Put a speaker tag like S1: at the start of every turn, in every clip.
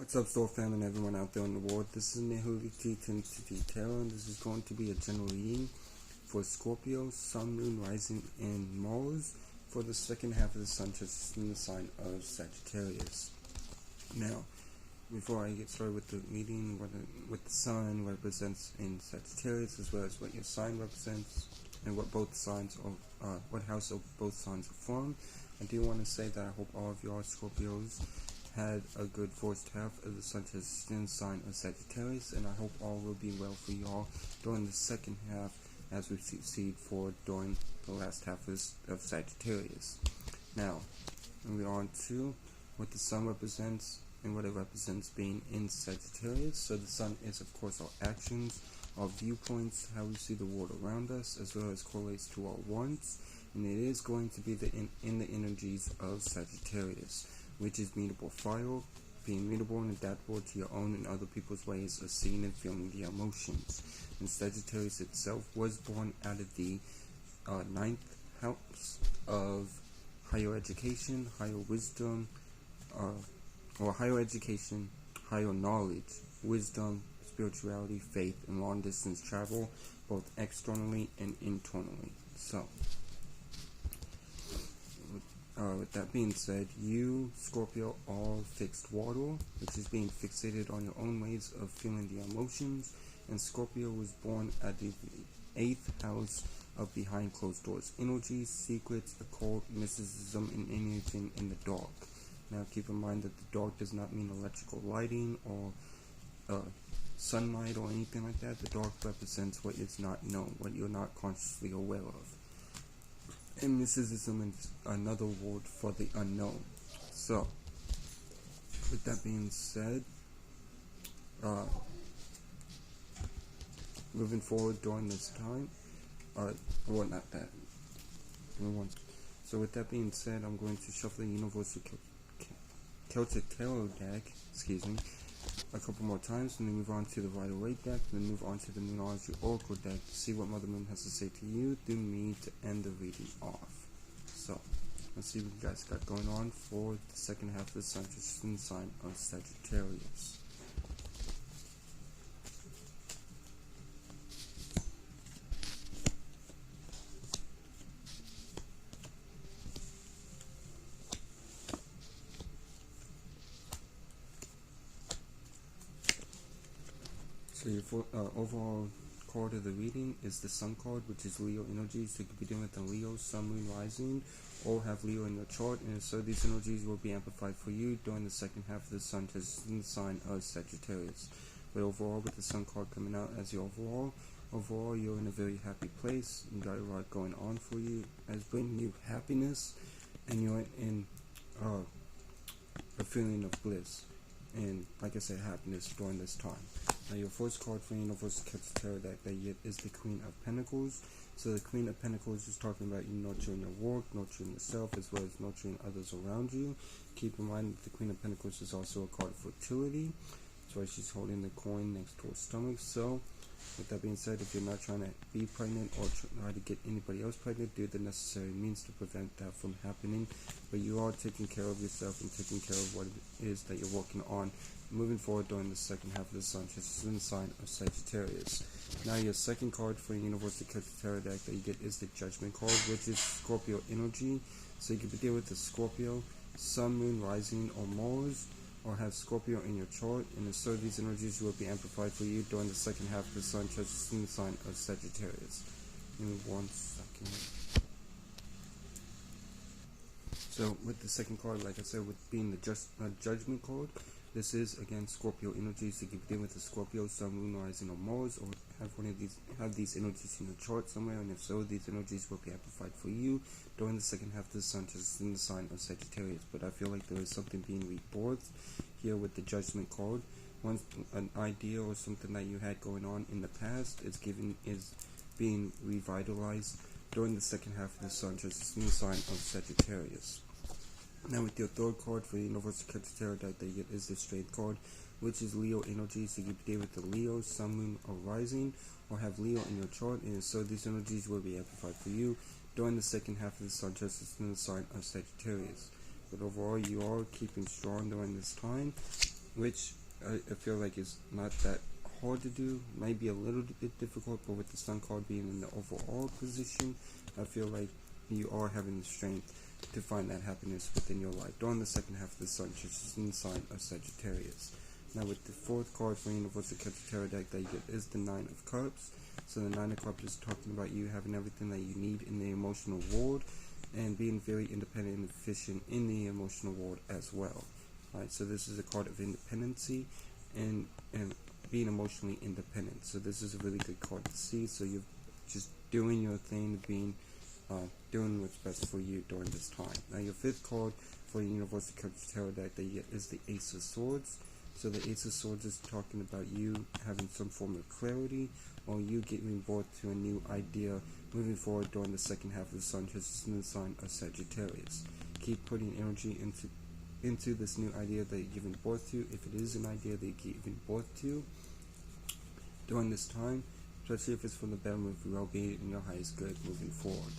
S1: What's up, Store fam and everyone out there in the world? This is Moonology Tarot, and this is going to be a general reading for Scorpio, Sun, Moon, Rising, and Mars for the second half of the sun transition in the sign of Sagittarius. Now, before I get started with the reading, what the sun represents in Sagittarius, as well as what your sign represents, and what both signs are, what house of both signs are from, I do want to say that I hope all of y'all Scorpios had a good first half of the sun transition sign of Sagittarius, and I hope all will be well for y'all during the second half as we proceed forward during the last half of Sagittarius. Now, moving on to what the sun represents and what it represents being in Sagittarius. So the sun is, of course, our actions, our viewpoints, how we see the world around us, as well as correlates to our wants, and it is going to be in the energies of Sagittarius, which is mutable fire, being mutable and adaptable to your own and other people's ways of seeing and feeling the emotions. And Sagittarius itself was born out of the ninth house of higher education, higher wisdom, or higher education, higher knowledge, wisdom, spirituality, faith, and long distance travel, both externally and internally. So, with that being said, you, Scorpio, are fixed water, which is being fixated on your own ways of feeling the emotions, and Scorpio was born at the 8th house of behind closed doors energies, secrets, occult, mysticism, and anything in the dark. Now keep in mind that the dark does not mean electrical lighting or sunlight or anything like that. The dark represents what is not known, what you're not consciously aware of. And mysticism is another word for the unknown. So, with that being said, moving forward during this time, well, not that. So, with that being said, I'm going to shuffle the Universal Celtic Tarot deck, a couple more times, and then move on to the Waite deck, and then move on to the Moonology Oracle deck to see what Mother Moon has to say to you through me to end the reading off. So, let's see what you guys got going on for the second half of the sun transition sign of Sagittarius. So your overall card of the reading is the Sun card, which is Leo energy. So you could be dealing with a Leo, Sun, Moon, Rising, or have Leo in your chart, and so these energies will be amplified for you during the second half of the sun transition sign of Sagittarius. But overall, with the Sun card coming out as your overall you're in a very happy place. You got a lot going on for you, as bringing you happiness, and you're in a feeling of bliss. And like I said, happiness during this time. Now your first card for Universal Celtic Tarot deck that you get is the Queen of Pentacles. So the Queen of Pentacles is talking about you nurturing your work, nurturing yourself, as well as nurturing others around you. Keep in mind that the Queen of Pentacles is also a card of fertility. That's why she's holding the coin next to her stomach. So with that being said, if you're not trying to be pregnant or try to get anybody else pregnant, do the necessary means to prevent that from happening. But you are taking care of yourself and taking care of what it is that you're working on moving forward during the second half of the sun transition sign of Sagittarius. Now your second card for the Universal Celtic Tarot deck that you get is the Judgment card, which is Scorpio energy. So you can deal with the Scorpio, Sun, Moon, Rising, or Mars, or have Scorpio in your chart, and so these energies will be amplified for you during the second half of the sun transition sign of Sagittarius. Give me 1 second. So with the second card, like I said, with being the Judgment card, this is again Scorpio energies. So you can deal with the Scorpio, Sun, Moon, Rising, or Mars, or have these energies in your chart somewhere, and if so, these energies will be amplified for you during the second half of the sun transition sign of Sagittarius. But I feel like there is something being rebirthed here with the Judgment card. Once an idea or something that you had going on in the past is being revitalized during the second half of the sun transition sign of Sagittarius. Now with your third card for the Universal Celtic Tarot deck that you get is the Strength card, which is Leo energy. So you can deal with the Leo, Sun, Moon, or Rising, or have Leo in your chart, and so these energies will be amplified for you during the second half of the sun transition sign of Sagittarius. But overall, you are keeping strong during this time, which I feel like is not that hard to do. Might be a little bit difficult, but with the Sun card being in the overall position, I feel like you are having the strength to find that happiness within your life during the second half of the Sun, which is in the sign of Sagittarius. Now with the fourth card for Universal Celtic Tarot deck that you get is the Nine of Cups. So the Nine of Cups is talking about you having everything that you need in the emotional world and being very independent and efficient in the emotional world as well. Right, so this is a card of independency and being emotionally independent. So this is a really good card to see. So you're just doing your thing, doing what's best for you during this time. Now your fifth card for the Universal Celtic Tarot deck that you get is the Ace of Swords. So the Ace of Swords is talking about you having some form of clarity, or you getting brought to a new idea moving forward during the second half of the Sun, which is in the sign of Sagittarius. Keep putting energy into this new idea that you're giving birth to, if it is an idea that you're giving birth to during this time, especially if it's for the betterment of your well-being and your highest good moving forward.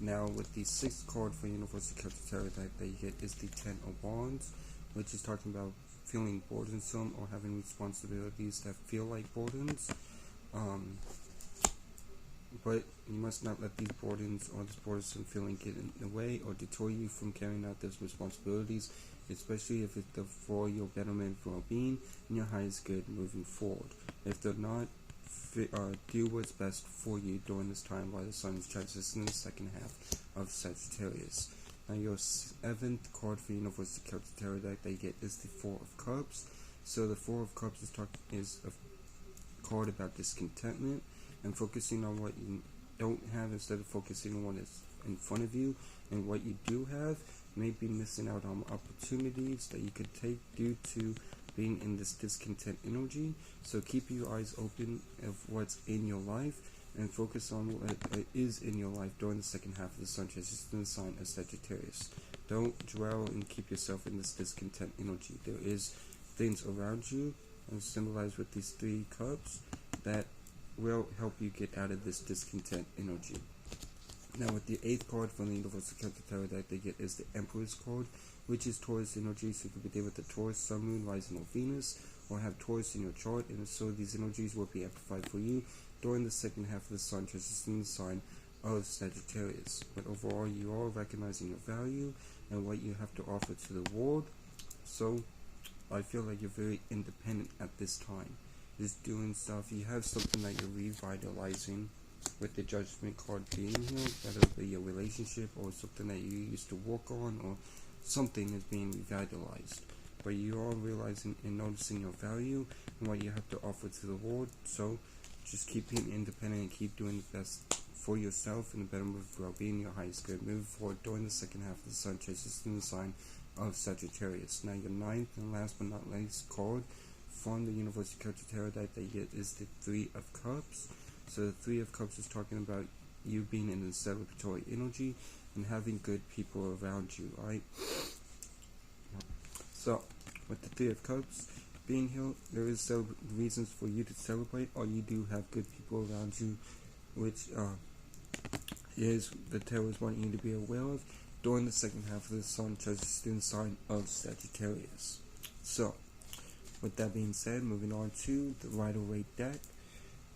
S1: Now with the sixth card for Universal Celtic Tarot deck that you get is the Ten of Wands, which is talking about feeling burdensome or having responsibilities that feel like burdens, but you must not let these burdens or this burdensome feeling get in the way or deter you from carrying out those responsibilities, especially if it's for your betterment, well-being, and your highest good moving forward. If they're not, do what's best for you during this time while the Sun is transitioning the second half of Sagittarius. Now your seventh card for Universal Celtic Tarot deck that you get is the Four of Cups. So the Four of Cups is a card about discontentment and focusing on what you don't have instead of focusing on what is in front of you, and what you do have may be missing out on opportunities that you could take due to being in this discontent energy. So keep your eyes open of what's in your life and focus on what is in your life during the second half of the Sun transition, the sign of Sagittarius. Don't dwell and keep yourself in this discontent energy. There is things around you, and symbolized with these three cups, that will help you get out of this discontent energy. Now with the eighth card from the Universal Celtic Tarot deck they get is the Emperor's card, which is Taurus energy. So you could be dealing with the Taurus, Sun, Moon, Rising, or Venus, or have Taurus in your chart, and so these energies will be amplified for you during the second half of the Sun transitioning the sign of Sagittarius. But overall, you are recognizing your value and what you have to offer to the world. So I feel like you're very independent at this time. Just doing stuff. You have something that you're revitalizing with the Judgment card being here, whether it be a relationship or something that you used to work on, or something is being revitalized. But you are realizing and noticing your value and what you have to offer to the world. So just keep being independent and keep doing the best for yourself and the betterment of well-being, your highest good. Moving forward during the second half of the Sun transitioning the sign of Sagittarius. Now your ninth and last but not least card from the Universal Celtic Tarot deck that you get is the Three of Cups. So the Three of Cups is talking about you being in the celebratory energy and having good people around you, right? So with the Three of Cups being here, there is reasons for you to celebrate, or you do have good people around you, which is the tarot is wanting you to be aware of during the second half of the Sun transition sign of Sagittarius. So with that being said, moving on to the Rider-Waite deck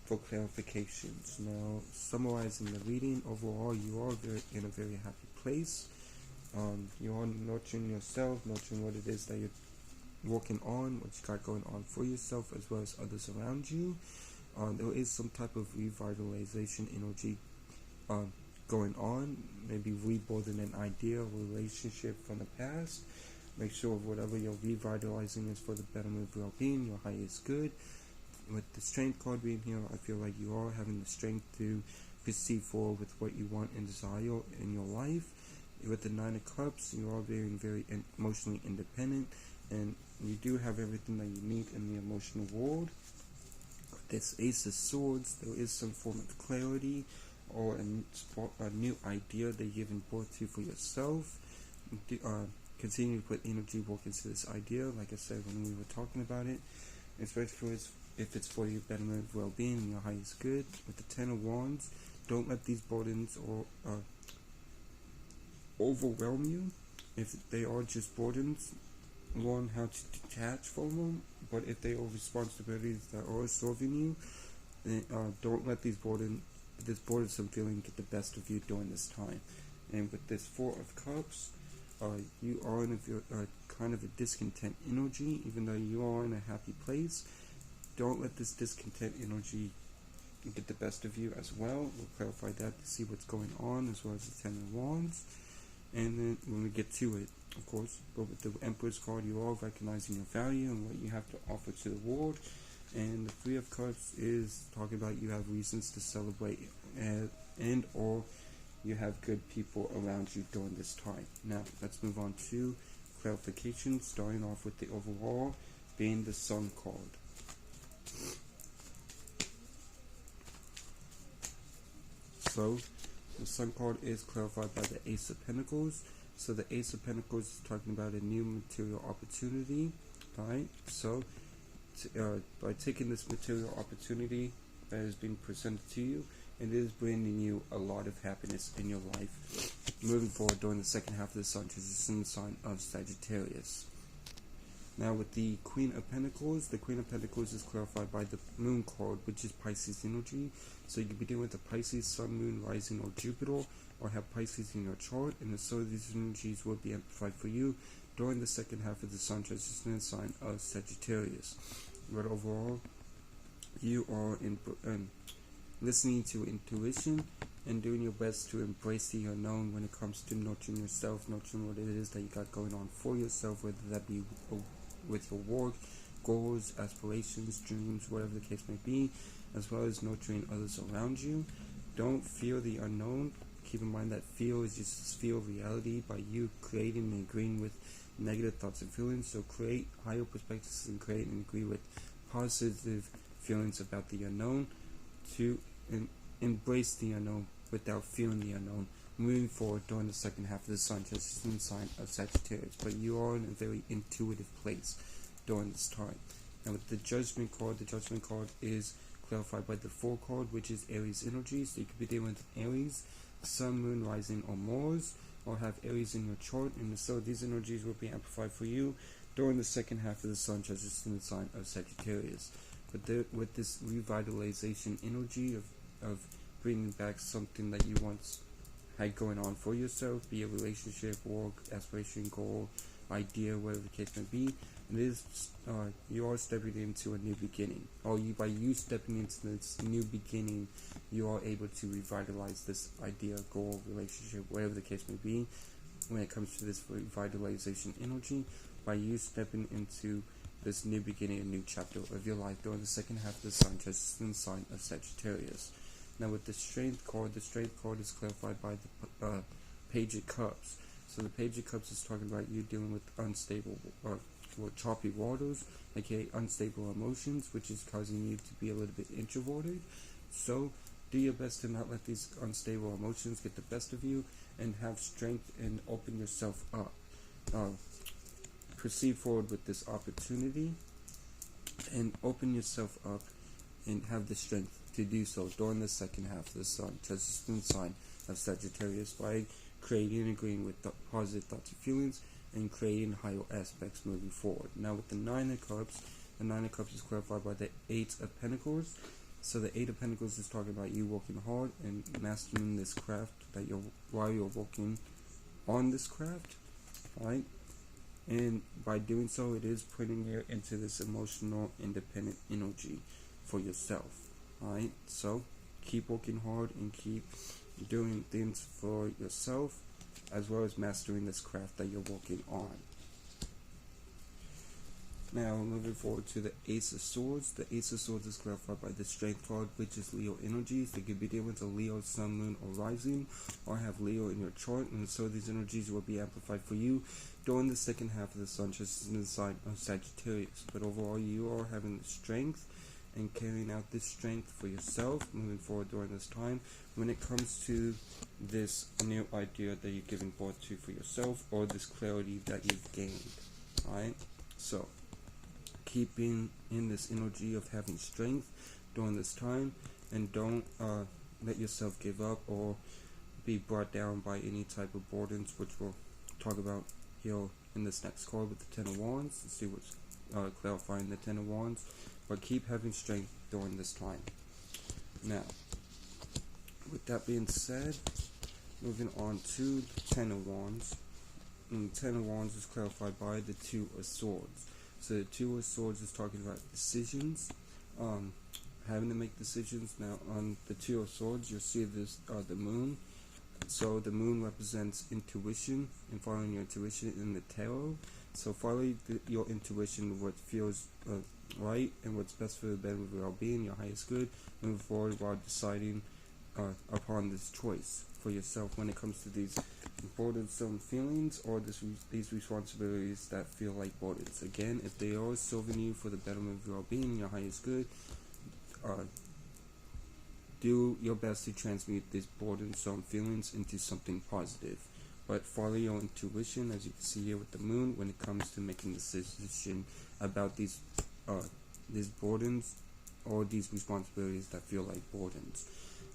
S1: for clarifications. Now, summarizing the reading, overall, you are in a very happy place. You are nurturing yourself, nurturing what it is that you're working on, what you got going on for yourself as well as others around you. There is some type of revitalization energy going on, maybe rebirthing an idea or relationship from the past. Make sure whatever you're revitalizing is for the betterment of well-being, your highest good. With the Strength card being here, I feel like you are having the strength to proceed forward with what you want and desire in your life. With the Nine of Cups, you are being very emotionally independent, and you do have everything that you need in the emotional world. With this Ace of Swords, there is some form of clarity or a new idea that you're giving birth to for yourself. Continue to put energy work into this idea, like I said when we were talking about it, especially if it's for your betterment of well-being and your highest good. With the Ten of Wands, don't let these burdens or overwhelm you. If they are just burdens, learn how to detach from them, but if they are responsibilities that are serving you, then don't let this burdensome feeling get the best of you during this time. And with this Four of Cups, you are in a kind of a discontent energy, even though you are in a happy place. Don't let this discontent energy get the best of you as well. We'll clarify that to see what's going on, as well as the Ten of Wands. And then when we get to it, of course, but with the Emperor's card, you are recognizing your value and what you have to offer to the world. And the Three of Cups is talking about you have reasons to celebrate and or you have good people around you during this time. Now, let's move on to clarification, starting off with the overall being the Sun card. So, the Sun card is clarified by the Ace of Pentacles. So the Ace of Pentacles is talking about a new material opportunity, right? So, by taking this material opportunity that is being presented to you, it is bringing you a lot of happiness in your life moving forward during the second half of the sun, which is in the sign of Sagittarius. Now with the Queen of Pentacles, the Queen of Pentacles is clarified by the Moon card, which is Pisces energy. So you could be dealing with a Pisces, Sun, Moon, Rising, or Jupiter, or have Pisces in your chart, and so these energies will be amplified for you during the second half of the sun, which is in the sign of Sagittarius. But overall, you are listening to intuition and doing your best to embrace the unknown when it comes to nurturing yourself, nurturing what it is that you got going on for yourself, whether that be with your work, goals, aspirations, dreams, whatever the case may be, as well as nurturing others around you. Don't fear the unknown. Keep in mind that fear is just this fear of reality by you creating and agreeing with negative thoughts and feelings. So create higher perspectives and create and agree with positive feelings about the unknown to embrace the unknown without fearing the unknown moving forward during the second half of the sun, just in the sign of Sagittarius. But you are in a very intuitive place during this time. And with the Judgment card is clarified by the Four card, which is Aries energy. So you could be dealing with Aries, Sun, Moon, Rising, or Mars, or have Aries in your chart, and so these energies will be amplified for you during the second half of the sun, just in the sign of Sagittarius. But with this revitalization energy of bringing back something that you once had going on for yourself, be a relationship, work, aspiration, goal, idea, whatever the case may be, it is you are stepping into a new beginning. Or by you stepping into this new beginning, you are able to revitalize this idea, goal, relationship, whatever the case may be. When it comes to this revitalization energy, by you stepping into this new beginning, a new chapter of your life during the second half of the sun, just in the sign of Sagittarius. Now with the Strength card is clarified by the Page of Cups. So the Page of Cups is talking about you dealing with unstable or choppy waters, aka unstable emotions, which is causing you to be a little bit introverted. So do your best to not let these unstable emotions get the best of you, and have strength and open yourself up. Proceed forward with this opportunity and open yourself up and have the strength to do so during the second half of the sun, just in the sign of Sagittarius, by creating and agreeing with positive thoughts and feelings and creating higher aspects moving forward. Now with the Nine of Cups, is clarified by the Eight of Pentacles. So the Eight of Pentacles is talking about you working hard and mastering this craft while you're working on this craft, right? And by doing so, it is putting you into this emotional, independent energy for yourself, right? So keep working hard and keep doing things for yourself, as well as mastering this craft that you're working on. Now moving forward to the Ace of Swords. The Ace of Swords is clarified by the Strength card, which is Leo energies. They could be dealing with a Leo, Sun, Moon, or Rising, or have Leo in your chart, and so these energies will be amplified for you during the second half of the sun, just in the sign of Sagittarius. But overall, you are having the strength and carrying out this strength for yourself moving forward during this time when it comes to this new idea that you're giving birth to for yourself, or this clarity that you've gained, right? So keeping in this energy of having strength during this time, and don't let yourself give up or be brought down by any type of burdens, which we'll talk about here in this next card with the Ten of Wands. Let's see what's clarifying the Ten of Wands. But keep having strength during this time. Now, with that being said, moving on to the Ten of Wands. And the Ten of Wands is clarified by the Two of Swords. So the Two of Swords is talking about decisions, having to make decisions. Now on the Two of Swords, you'll see this the moon. So the moon represents intuition and following your intuition in the tarot. So follow your intuition, what feels right and what's best for the benefit of your well-being, your highest good, moving forward while deciding upon this choice for yourself when it comes to these burdensome feelings or these responsibilities that feel like burdens. Again, if they are serving you for the betterment of your well-being, your highest good, do your best to transmute these burdensome feelings into something positive. But follow your intuition, as you can see here with the moon, when it comes to making this decision about these burdens or these responsibilities that feel like burdens.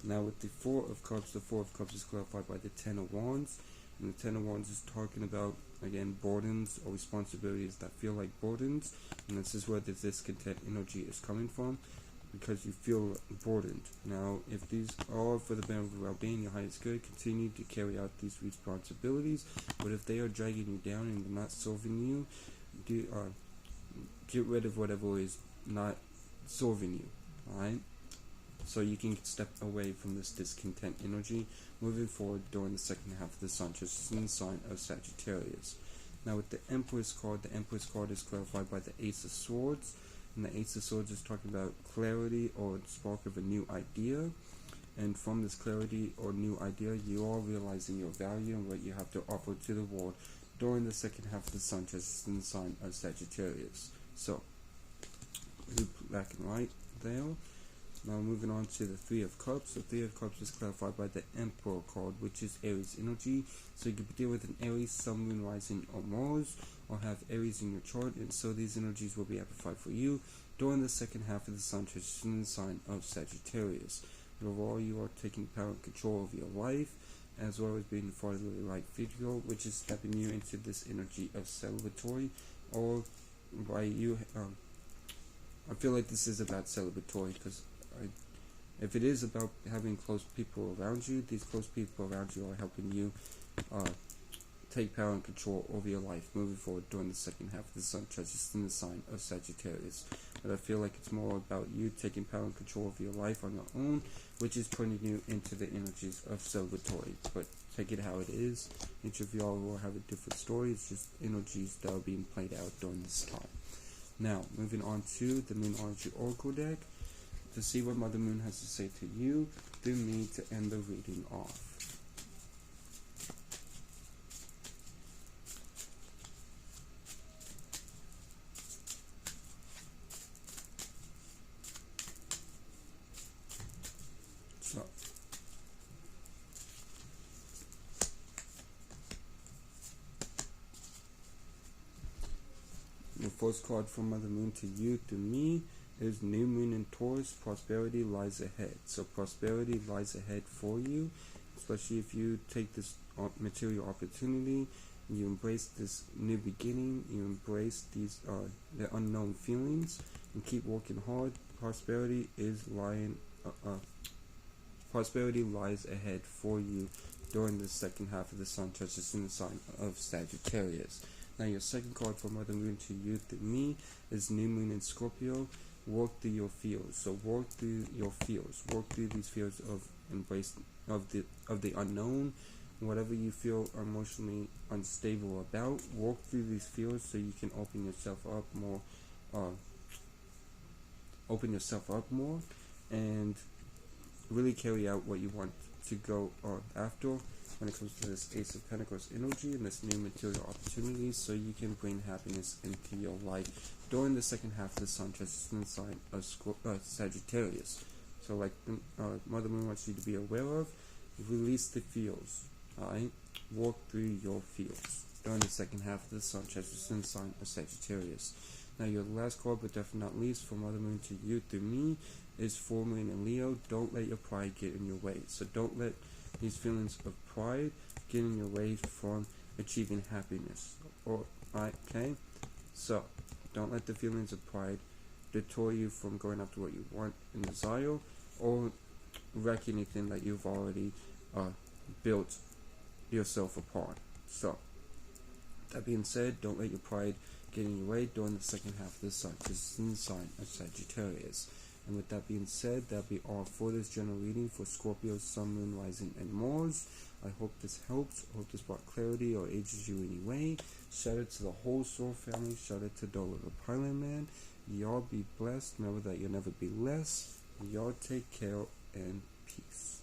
S1: Now with the Four of Cups is clarified by the Ten of Wands, and the Ten of Wands is talking about, again, burdens or responsibilities that feel like burdens, and this is where the discontent energy is coming from, because you feel burdened. Now, if these are for the benefit of well-being, your highest good, continue to carry out these responsibilities, but if they are dragging you down and they're not serving you, get rid of whatever is not serving you, alright? So you can step away from this discontent energy moving forward during the second half of the sun, just in the sign of Sagittarius. Now with the Empress card is clarified by the Ace of Swords, and the Ace of Swords is talking about clarity or spark of a new idea, and from this clarity or new idea, you are realizing your value and what you have to offer to the world during the second half of the sun, just in the sign of Sagittarius. So, black and white there. Now moving on to the Three of Cups. The Three of Cups is clarified by the Emperor card, which is Aries energy. So you can deal with an Aries, Sun, Moon, Rising, or Mars, or have Aries in your chart, and so these energies will be amplified for you during the second half of the sun, transition in the sign of Sagittarius. And overall, you are taking power and control of your life, as well as being the fatherly right figure, which is stepping you into this energy of celebratory, or by you. I feel like this is about celebratory, because if it is about having close people around you, these close people around you are helping you take power and control over your life moving forward during the second half of the sun, just in the sign of Sagittarius. But I feel like it's more about you taking power and control over your life on your own, which is putting you into the energies of celebratory. But take it how it is. Each of y'all will have a different story. It's just energies that are being played out during this time. Now, moving on to the Moonology Oracle deck, to see what Mother Moon has to say to you through me to end the reading off. So, the first card from Mother Moon to you through me is New Moon in Taurus. Prosperity lies ahead. So prosperity lies ahead for you, especially if you take this material opportunity, you embrace this new beginning, you embrace these the unknown feelings, and keep working hard. Prosperity lies ahead for you during the second half of the sun, just in the sign of Sagittarius. Now your second card from Mother Moon to you through me is New Moon in Scorpio. Work through your fears. So work through your fears. Work through these fears of embrace of the unknown. Whatever you feel emotionally unstable about, work through these fears so you can open yourself up more, and really carry out what you want to go after when it comes to this Ace of Pentacles energy and this new material opportunities, so you can bring happiness into your life during the second half of the sun, just in the sign of Sagittarius. So like Mother Moon wants you to be aware of, release the fears, alright? Walk through your fears during the second half of the sun, just in the sign of Sagittarius. Now your last card, but definitely not least, from Mother Moon to you through me is Full Moon in Leo. Don't let your pride get in your way. So don't let these feelings of pride get in your way from achieving happiness, or Okay? So, don't let the feelings of pride deter you from going after what you want and desire, or wreck anything that you've already built yourself upon. So, that being said, don't let your pride get in your way during the second half of the sun, because it's in the sign of Sagittarius. And with that being said, that'll be all for this general reading for Scorpio, Sun, Moon, Rising, and Mars. I hope this helps. I hope this brought clarity or ages you in any way. Shout out to the whole Soul family. Shout out to Dolo the Pilot Man. Y'all be blessed. Remember that you'll never be less. Y'all take care and peace.